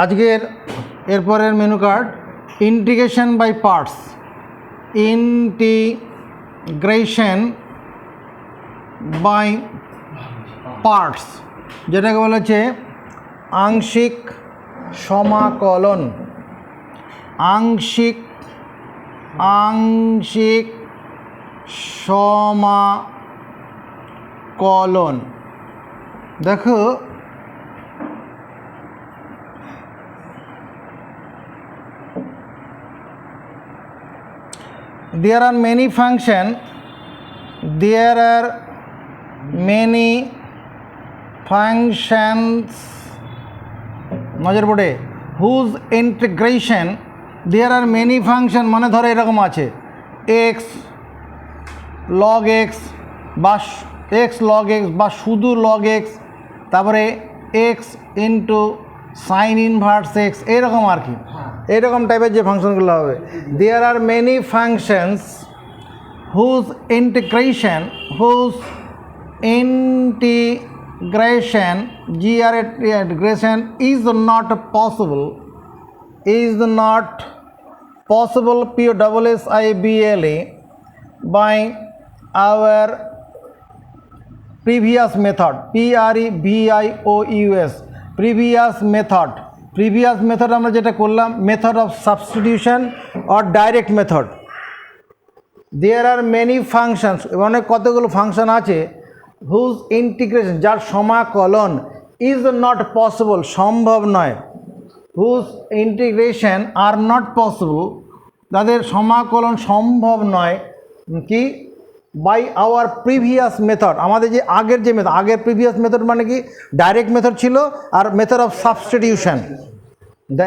আজকের এরপরের menu card integration by parts. Integration by parts যেটাকে বলেছে আংশিক সমাকলন। আংশিক সমাকলন। দেখো there are many functions নজর পড়ে whose integration there are many function মানে ধরো এরকম আছে x log x বা x log x বা শুধু log x, তারপরে x into sine inverse X, এরকম আর কি, এরকম টাইপের যে ফাংশনগুলো হবে। There are many functions whose integration integration is not possible possible by our previous method previous method আমরা যেটা করলাম method of substitution or direct method. There are many functions, অনেক কতগুলো ফাংশন আছে whose integration যার সমাকলন is not possible সম্ভব নয়, whose integration are not possible তাদের সমাকলন সম্ভব নয় কি বাই আওয়ার প্রিভিয়াস মেথড, আমাদের যে আগের যে মেথড, আগের প্রিভিয়াস মেথড মানে কি ডাইরেক্ট মেথড ছিল আর মেথড অফ সাবস্টিটিউশন।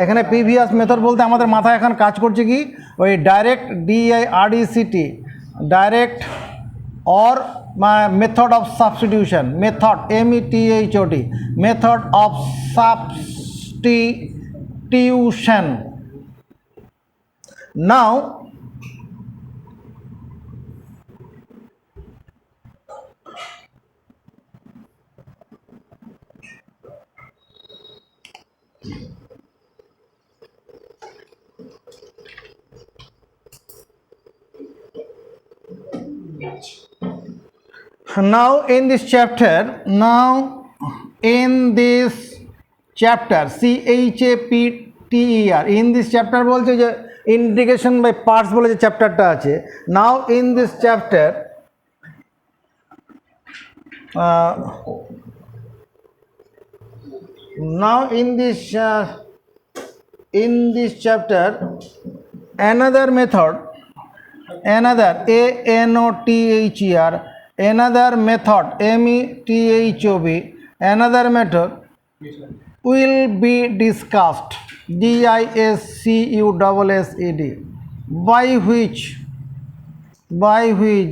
এখানে প্রিভিয়াস মেথড বলতে আমাদের মাথায় এখন কাজ করছে কি ওই direct DIRECT direct or method of substitution, method METHOD method of substitution. Now in this chapter CHAPTER in this chapter বলছে যে ইন্টিগ্রেশন বাই পার্টস বলে যে চ্যাপ্টারটা আছে। নাও in this chapter another method, another ANOTHER another method METHOB another method will be discussed DISCUSSED by which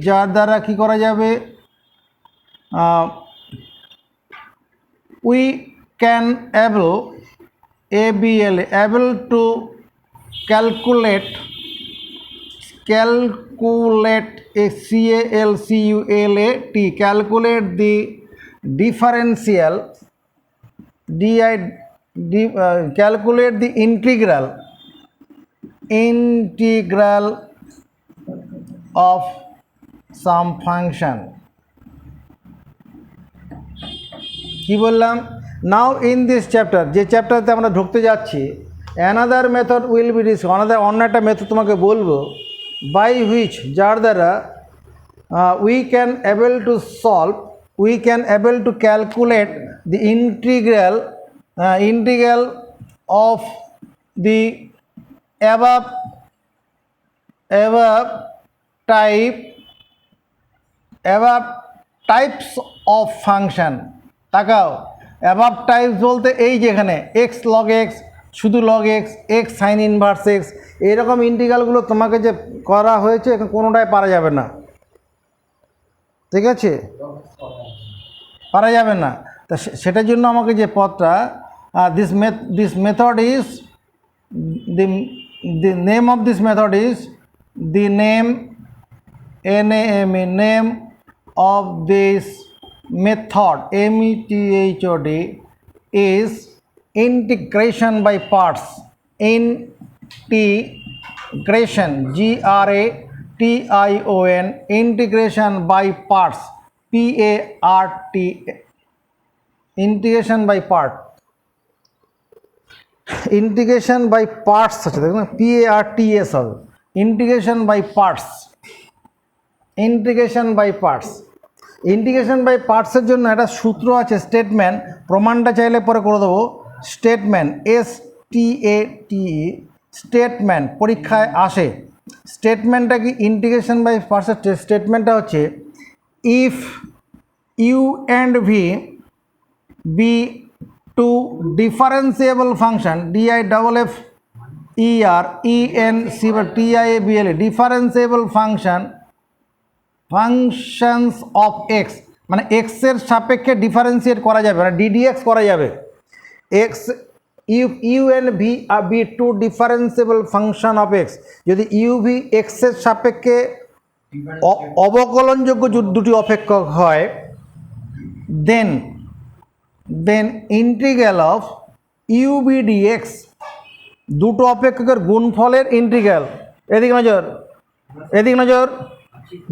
যার দ্বারা কি করা যাবে we can able to calculate calculate the differential calculate the integral of some function। কি বললাম নাও in this chapter, যে চ্যাপ্টারতে আমরা ঢুকতে যাচ্ছি another method will B discuss, অন্য একটা মেথড তোমাকে বলবো বাই হুইচ যার দ্বারা we can able to calculate the integral of the above types of function। তাকাও অ্যাবাভ টাইপস বলতে এই যেখানে x log x শুধু log x x sign inverse x এরকম ইন্টিগ্রালগুলো তোমাকে যে করা হয়েছে এখন কোনোটাই পারা যাবে না, ঠিক আছে, পারা যাবে না। তা সেটার জন্য আমাকে যে পথটা this method is the name of this method is the name of this method METHOD is integration by parts. Integration, GRATION, integration by parts, PART, integration by part. Integration by parts আছে দেখুন না, PARTS হবে, integration by parts. Integration by parts, integration by পার্টসের জন্য একটা সূত্র আছে, statement. প্রমাণটা চাইলে পরে করে দেবো। স্টেটমেন্ট, STATE, স্টেটমেন্ট পরীক্ষায় আসে। স্টেটমেন্টটা কি? ইন্টিগ্রেশন বাই পার্টসের স্টেটমেন্টটা হচ্ছে if you and V be two differentiable function, DIFFERENCEABLE, differentiable functions of X, মানে এক্সের সাপেক্ষে ডিফারেন্সিয়েট করা যাবে, মানে DDX করা যাবে। X, if you and V be two differentiable function of x, যদি ইউ ভি এক্সের সাপেক্ষে অবকলনযোগ্য দুটি অপেক্ষক হয়, then integral of UV DX, দুটো অপেক্ষকের গুণফলের ইন্টিগ্রাল। এদিকে নজর, এদিকে নজর,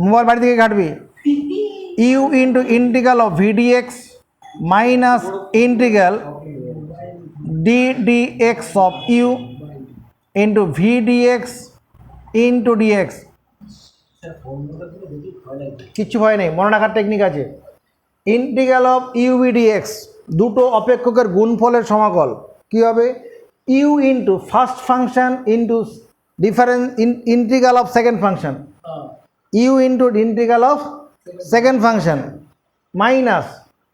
মোবাইল বাড়ি থেকে ঘাটবি। U into integral of VDX minus integral DDX of u into VDX into DX। কিচ্ছু ভয় নেই, মনে রাখার টেকনিক আছে। ইন্টিগ্রাল অফ UV DX, দুটো অপেক্ষকের গুণফলের সমাকল কী হবে? U into first function into difference integral of second function, u into integral of second function minus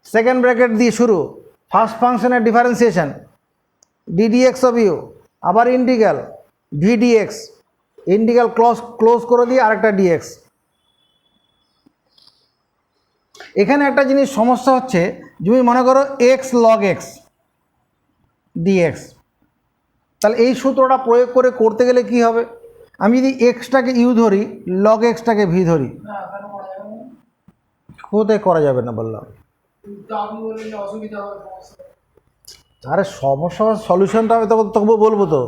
second bracket দিয়ে শুরু ফার্স্ট ফাংশনের ডিফারেন্সিয়েশন DDX অফ ইউ, আবার ইন্টিগ্রাল VDX, ইন্টিগ্রাল ক্লোজ করে দিয়ে আরেকটা DX। এখানে একটা জিনিস সমস্যা হচ্ছে, তুমি মনে করো x log x dx, তাহলে এই সূত্রটা প্রয়োগ করে করতে গেলে কি হবে? আমি যদি এক্সটাকে ইউ ধরি, log এক্সটাকে ভি ধরি, কোথায় করা যাবে না বললাম? আরে সমস্যার সলিউশনটা আমি তবু বলবো তো।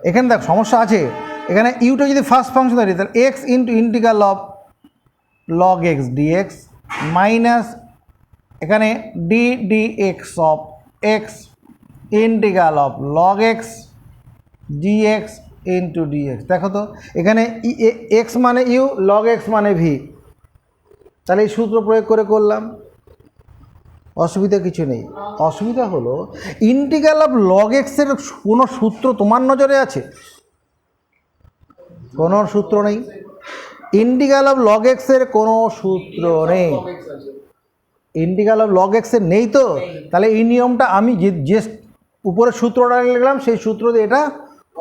এখানে দেখ সমস্যা আছে, এখানে ইউটা যদি ফার্স্ট ফাংশন ধরি, তাহলে x into integral of log x dx minus এখানে DDX of x integral of log x dx into dx। দেখো তো এখানে এক্স মানে ইউ, log x মানে ভি, তাহলে এই সূত্র প্রয়োগ করে করলাম, অসুবিধা কিছু নেই। অসুবিধা হলো ইন্টিগ্রাল অফ log x এর কোনো সূত্র তোমার নজরে আছে? কোনো সূত্র নেই। ইন্টিগ্রাল অফ log x এর কোনো সূত্র নেই। ইন্টিগ্রাল অফ log x এর নেই তো, তাহলে এই নিয়মটা আমি যে উপরে সূত্রটা লিখলাম সেই সূত্র দিয়ে এটা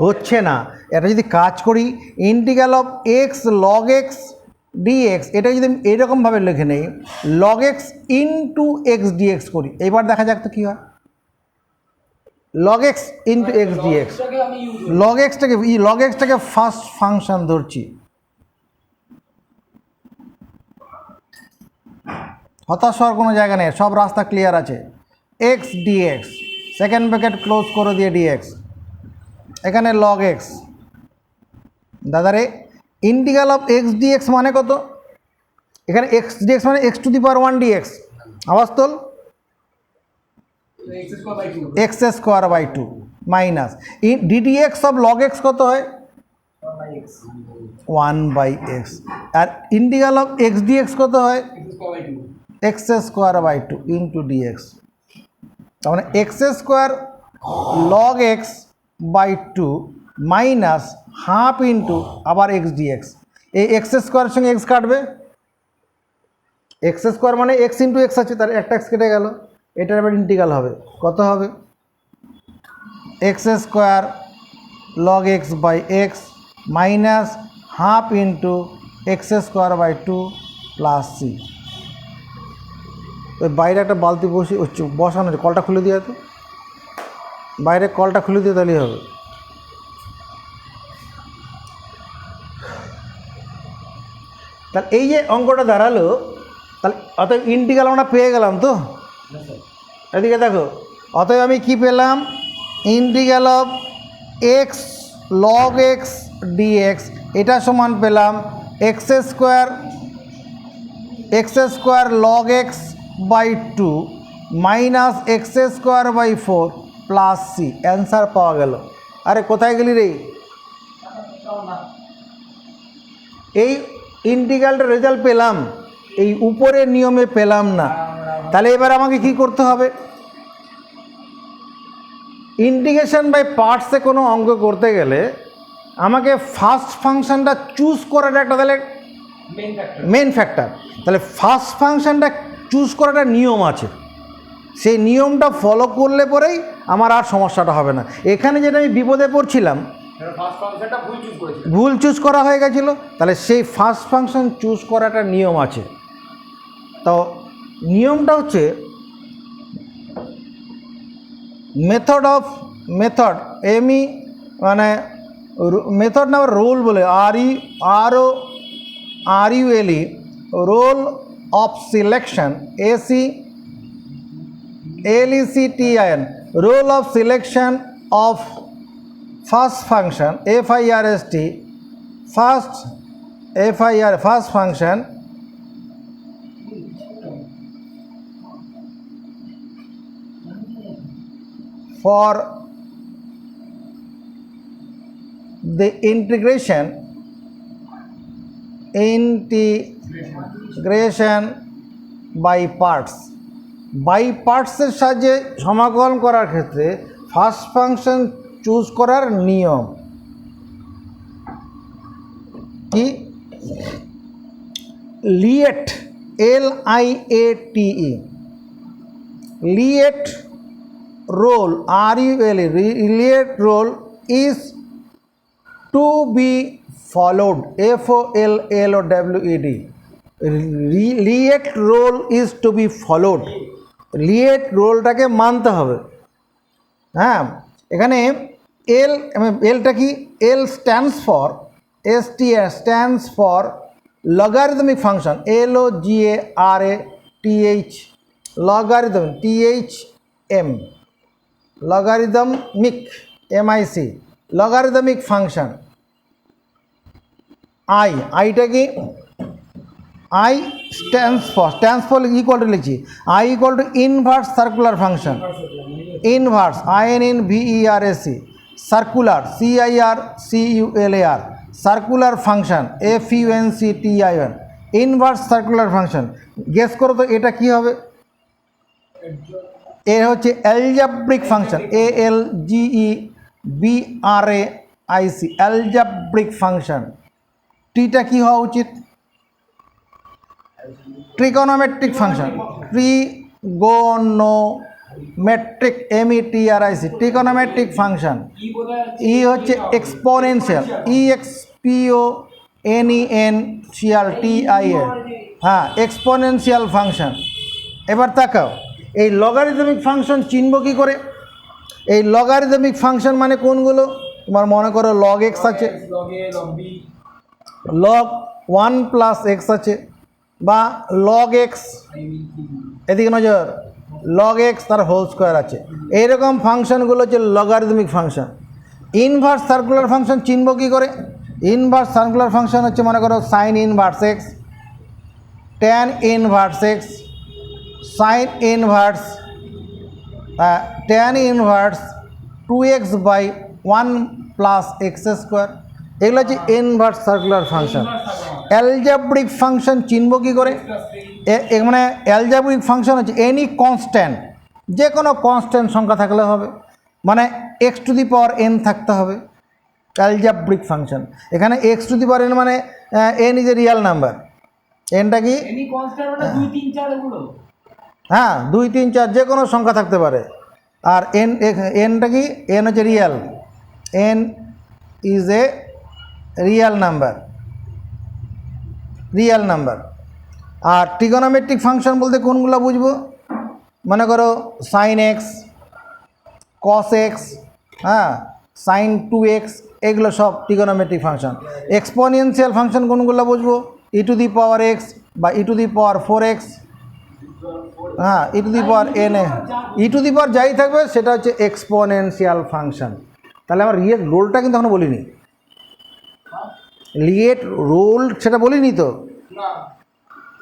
হচ্ছে না। এটা যদি কাজ করি integral of x log x dx, এটা যদি আমি এইরকমভাবে লিখে নেই log x into x dx করি, এবার দেখা যাক তো কী হয়। log x into x dx, log xটাকে ফার্স্ট ফাংশন ধরছি, হতাশ হওয়ার কোনো জায়গা নেই, সব রাস্তা ক্লিয়ার আছে। X dx, second bracket close করে দিয়ে dx, এখানে log x, দাদারে ইন্টিগ্রাল অফ এক্স dx মানে কত? এখানে এক্স dx মানে x to the power 1 dx, আওয়াজ তোল, x square by 2 minus DDX of log x কত হয়? 1/x। আর ইন্টিগ্রাল অফ x dx কত হয়? X square by 2 into dx। তার মানে x square log x by 2 minus half into আবার x dx। এই এক্স স্কোয়ারের সঙ্গে এক্স কাটবে, এক্স স্কোয়ার মানে এক্স ইন্টু এক্স আছে, তার একটা এক্স কেটে গেল, এটার এবার ইন্টিগ্রাল হবে, কত হবে? X square log x by x minus half into x square by 2 plus c. ওই বাইরে একটা বালতি বসানো, কলটা খুলে দিয়ে তো, বাইরে কলটা খুলে দিয়ে তাহলেই হবে। তাহলে এই যে অঙ্কটা দাঁড়ালো, তাহলে অতএব ইন্টিগ্রাল আমরা পেয়ে গেলাম তো। এদিকে দেখো, অতএব আমি কি পেলাম, integral of x log x dx এটা সমান পেলাম x square log x by 2 minus x square by 4 plus c. Answer পাওয়া গেল। আরে কোথায় গেলি রে? এই ইন্টিগ্রালটার রেজাল্ট পেলাম, এই উপরের নিয়মে পেলাম না। তাহলে এবার আমাকে কি করতে হবে, ইন্টিগ্রেশন বাই পার্টসে কোনো অঙ্ক করতে গেলে আমাকে ফার্স্ট ফাংশনটা চুজ করাটা একটা তাহলে মেন ফ্যাক্টর। তাহলে ফার্স্ট ফাংশনটা চুজ করাটা নিয়ম আছে, সেই নিয়মটা ফলো করলে পরেই আমার আর সমস্যাটা হবে না। এখানে যেটা আমি বিপদে পড়ছিলাম, ভুল চুজ করা হয়ে গেছিলো, তাহলে সেই ফার্স্ট ফাংশন চুজ করাটা নিয়ম আছে। তো নিয়মটা হচ্ছে মেথড এমই মানে মেথড না রোল বলে RULE rule of selection LECTION rule of selection of first function first function for the integration by parts এর সাহায্যে সমাকলন করার ক্ষেত্রে ফার্স্ট ফাংশন চুজ করার নিয়ম কি, LIATE LIATE LIATE role RULE role is to be followed FOLLOWED LIATE rule is to be followed, LIATE রোলটাকে মানতে হবে। হ্যাঁ, এখানে এলটা কি, L stands for logarithmic function LOGARATH logarithm THM logarithmic MIC logarithmic function টা কি, I stands for equal to লিখছি I equal to inverse circular function inverse INVERSE circular CIRCULAR circular function FUNCTION inverse circular function। Guess করো তো এটা কি হবে? A হচ্ছে algebraic function ALGEBRAIC algebraic function. টিটা কি হওয়া উচিত? Trigonometric function trigonometric METRIC trigonometric function. E হচ্ছে এক্সপোনেনশিয়াল EXPONENTIAL হ্যাঁ এক্সপোনেনশিয়াল ফাংশন। এবার তাকাও, এই লগারিদমিক ফাংশন চিনব কী করে? এই লগারিদমিক ফাংশন মানে কোনগুলো? তোমার মনে করো লগ এক্স আছে, লগ 1 প্লাস এক্স আছে, বা লগ এক্স, এদিকে নজর, লগ এক্স তার হোল স্কোয়ার আছে। এইরকম ফাংশনগুলো হচ্ছে logarithmic function. Inverse circular function চিনব কী করে? ইনভার্স সার্কুলার ফাংশন হচ্ছে মনে করো sine inverse x, tan inverse x, sine inverse tan inverse 2x by 1 plus x square, এগুলো হচ্ছে ইনভার্স সার্কুলার ফাংশন। অ্যালজাব্রিক ফাংশন চিনব কী করে? মানে অ্যালজাব্রিক ফাংশন হচ্ছে এনি কনস্ট্যান্ট, যে কোনো কনস্ট্যান্ট সংখ্যা থাকলে হবে, মানে x⁴n থাকতে হবে অ্যালজাব্রিক ফাংশন। এখানে x⁴n মানে n is a real number, এনটা কি হ্যাঁ 2 3 4 যে কোনো সংখ্যা থাকতে পারে। আর এনটা কি, এন হচ্ছে real, n is a real number. আর ট্রিগোনোমেট্রিক ফাংশন বলতে কোনগুলো বুঝবো? মনে করো সাইন এক্স, কস এক্স, হ্যাঁ সাইন 2x, এগুলো সব ট্রিগোনোমেট্রিক ফাংশন। এক্সপোনেনশিয়াল ফাংশন কোনগুলো বুঝবো? e⁴x বা e⁴4x, হ্যাঁ e to the power n এ ই টু দি পাওয়ার যাই থাকবে সেটা হচ্ছে এক্সপোনেনশিয়াল ফাংশন। তাহলে আমার রিয়েল রোলটা কিন্তু এখনো বলিনি, লিয়েট রোল সেটা বলিনি তো।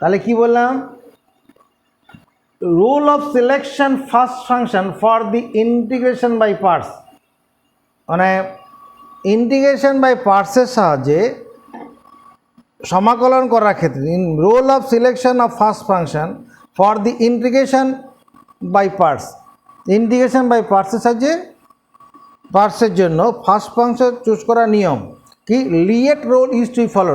তাহলে কি বললাম, rule of selection first function for the integration by parts, মানে ইন্টিগ্রেশন বাই পার্টসের সাহায্যে সমাকলন করার ক্ষেত্রে rule of selection of first function for the integration by parts, integration by পার্টসের সাহায্যে পার্টসের জন্য ফার্স্ট ফাংশন চুজ করার নিয়ম কি, LIATE rule is to follow,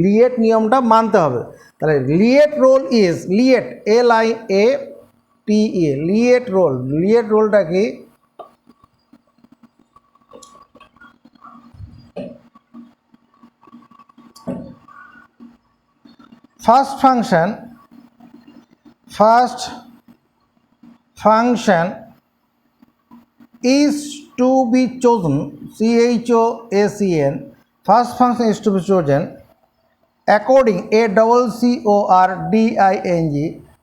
LIATE নিয়মটা মানতে হবে। তাহলে LIATE rule is, LIATE LIATE, LIATE rule, LIATE রোলটা কি, first function is to be chosen, CHOACN, first function is to be chosen according, ACCORDING,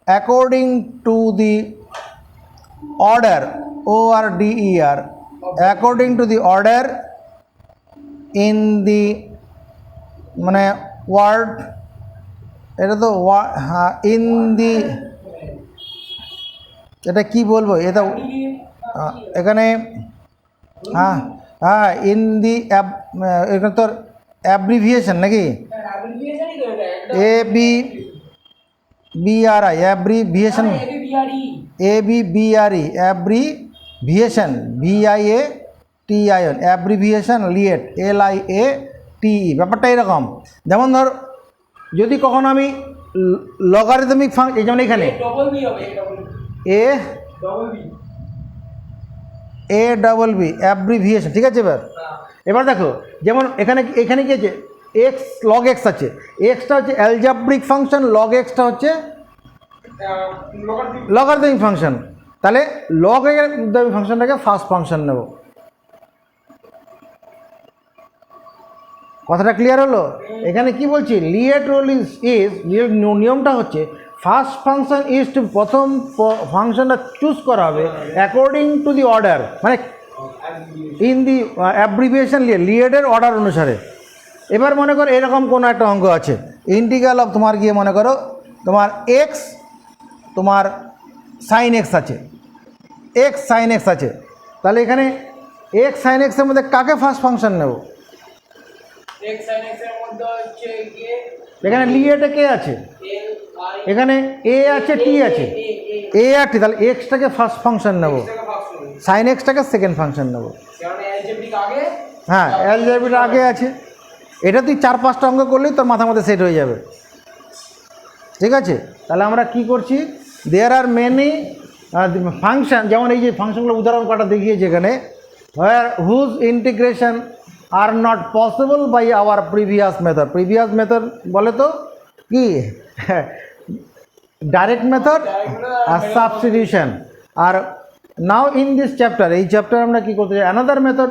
according to the order, ORDER, according to the order in the মানে word, এটা তো in the, এটা কি বলবো, এটা এখানে হ্যাঁ হ্যাঁ ইন দি এখানে তো অ্যাব্রিভিয়েশন নাকি, ABBRI abbreviation, ABBRE abbreviation, VIATION abbreviation, LIATE LIATE। ব্যাপারটা এরকম, যেমন ধর যদি কখনো আমি লগারিদমিক ফাংশন, যেমন এখানে ABB অ্যাব্রিভিয়েশন, ঠিক আছে। এবার দেখো যেমন এখানে কি আছে, এক্স লগ এক্স আছে, এক্সটা হচ্ছে অ্যালজাব্রিক ফাংশন, লগ এক্সটা হচ্ছে লগারিদমিক ফাংশন। তাহলে লগারিদমিক ফাংশনটাকে ফার্স্ট ফাংশন নেব। কথাটা ক্লিয়ার হলো? এখানে কি বলছি, লিয়েট রোল ইজ নিয়মটা হচ্ছে ফার্স্ট ফাংশন ইজ টু, প্রথম ফাংশনটা চুজ করা হবে অ্যাকর্ডিং টু দি অর্ডার, মানে ইন দি অ্যাব্রিভিয়েশন লিয়েটের অর্ডার অনুসারে। এবার মনে করো এরকম কোনো একটা অঙ্ক আছে, ইন্টিগ্রাল অফ তোমার গিয়ে মনে করো তোমার এক্স, তোমার সাইন এক্স আছে, এক্স সাইন এক্স আছে। তাহলে এখানে এক্স সাইন এক্সের মধ্যে কাকে ফার্স্ট ফাংশন নেব, এখানে লিয়েটে কে আছে, এখানে এ আছে টি আছে, এ আর টি, তাহলে এক্সটাকে ফার্স্ট ফাংশন নেব, সাইন এক্সটাকে সেকেন্ড ফাংশন নেব। হ্যাঁ অ্যালজেব্রিক আগে আছে, এটা তুই 4-5টা অঙ্ক করলেই তোর মাথার মধ্যে সেট হয়ে যাবে, ঠিক আছে। তাহলে আমরা কি করছি, দেয়ার আর মেনি ফাংশন, যেমন এই যে ফাংশনগুলো উদাহরণ কটা দেখিয়েছে এখানে, whose integration are not possible by our previous method. Previous method বলে তো কি, ডাইরেক্ট মেথড আর সাবস্টিটিউশন। আর নাও ইন দিস চ্যাপ্টার, এই চ্যাপ্টার আমরা কী করতে চাই, another method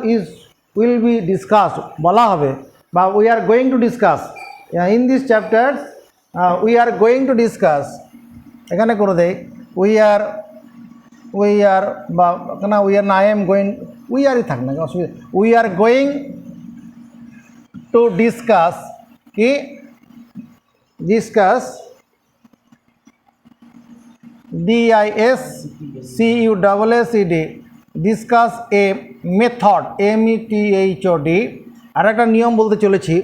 will be discussed, বলা হবে, বা we are going to discuss in this chapter, we are going to discuss, এখানে করে দেয় উই আর বা না উই আর না, আই এম গোয়িং, উই আরই থাক না অসুবিধা, we are going to discuss কি, discuss DISCUSSED, discuss a method, METHOD। আর একটা নিয়ম বলতে চলেছি,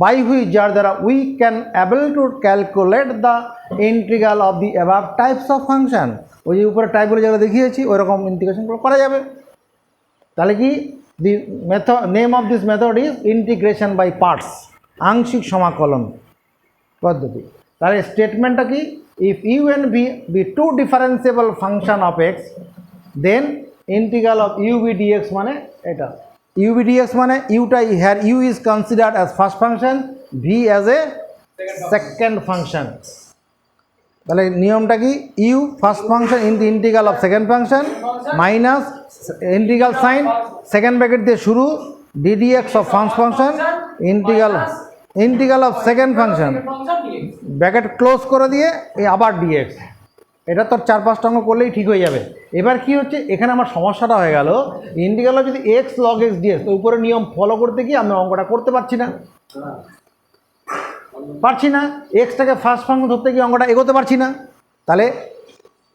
বাই হুইচ, যার দ্বারা we can able to calculate the integral of the above types of function. ওই যে উপরে টাইপগুলো যেগুলো দেখিয়েছি ওইরকম ইন্টিগ্রেশনগুলো করা যাবে। তাহলে কি, the method, name of this method is integration by parts, আংশিক সমাকলন পদ্ধতি। তাহলে স্টেটমেন্টটা কি, if u and v be two differentiable function of x, then integral of u v dx মানে এটা, u v dx মানে uটা, here u is considered as first function, v as a second function। তাহলে নিয়মটা কি, u first function into integral of second function minus integral sign second bracket দিয়ে শুরু, ddx of first function integral of second function bracket close করে দিয়ে এই আবার dx। এটা তোর 4-5টা অঙ্ক করলেই ঠিক হয়ে যাবে। এবার কি হচ্ছে, এখানে আমার সমস্যাটা হয়ে গেল, ইন্টিগ্রাল যদি এক্স লগ এক্স ডিএক্স, তো উপরে নিয়ম ফলো করতে গিয়ে আমি অঙ্কটা করতে পারছি না, এক্সটাকে ফার্স্ট ফাংশন ধরতে গিয়ে অঙ্কটা এগোতে পারছি না। তাহলে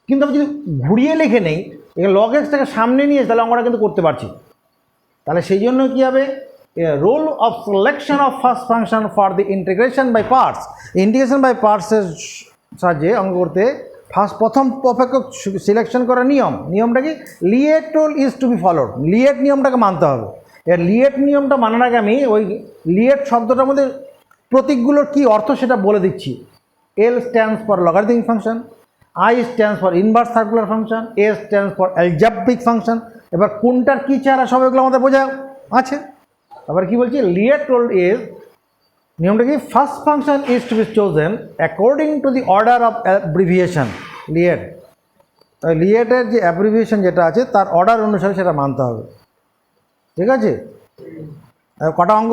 কিন্তু আমি যদি ঘুরিয়ে লিখে নেই, এখানে লগ এক্সটাকে সামনে নিয়ে তাহলে অঙ্কটা কিন্তু করতে পারছি। তাহলে সেই জন্য কী হবে, rule of selection of first function for the integration by parts. Integration by পার্টসের সাহায্যে অঙ্ক করতে প্রথম অপেক্ষক সিলেকশন করার নিয়মটা কি, LIATE rule is to be followed. লিয়েট নিয়মটাকে মানতে হবে। এর লিয়েট নিয়মটা মানার আগে আমি ওই লিয়েট শব্দটার মধ্যে প্রতীকগুলোর কী অর্থ সেটা বলে দিচ্ছি। L stands for logarithmic function, I stands for inverse circular function, A stands for algebraic function. এবার কোনটার কী চেহারা সব এগুলো আমাদের বোঝা আছে। আবার কি বলছি, লিয়েট রুল ইজ, নিয়মটা কি, first function is to be chosen according to the order of abbreviation. লিয়েটের যে অ্যাব্রিভিয়েশন যেটা আছে তার অর্ডার অনুসারে সেটা মানতে হবে। ঠিক আছে, কটা অঙ্ক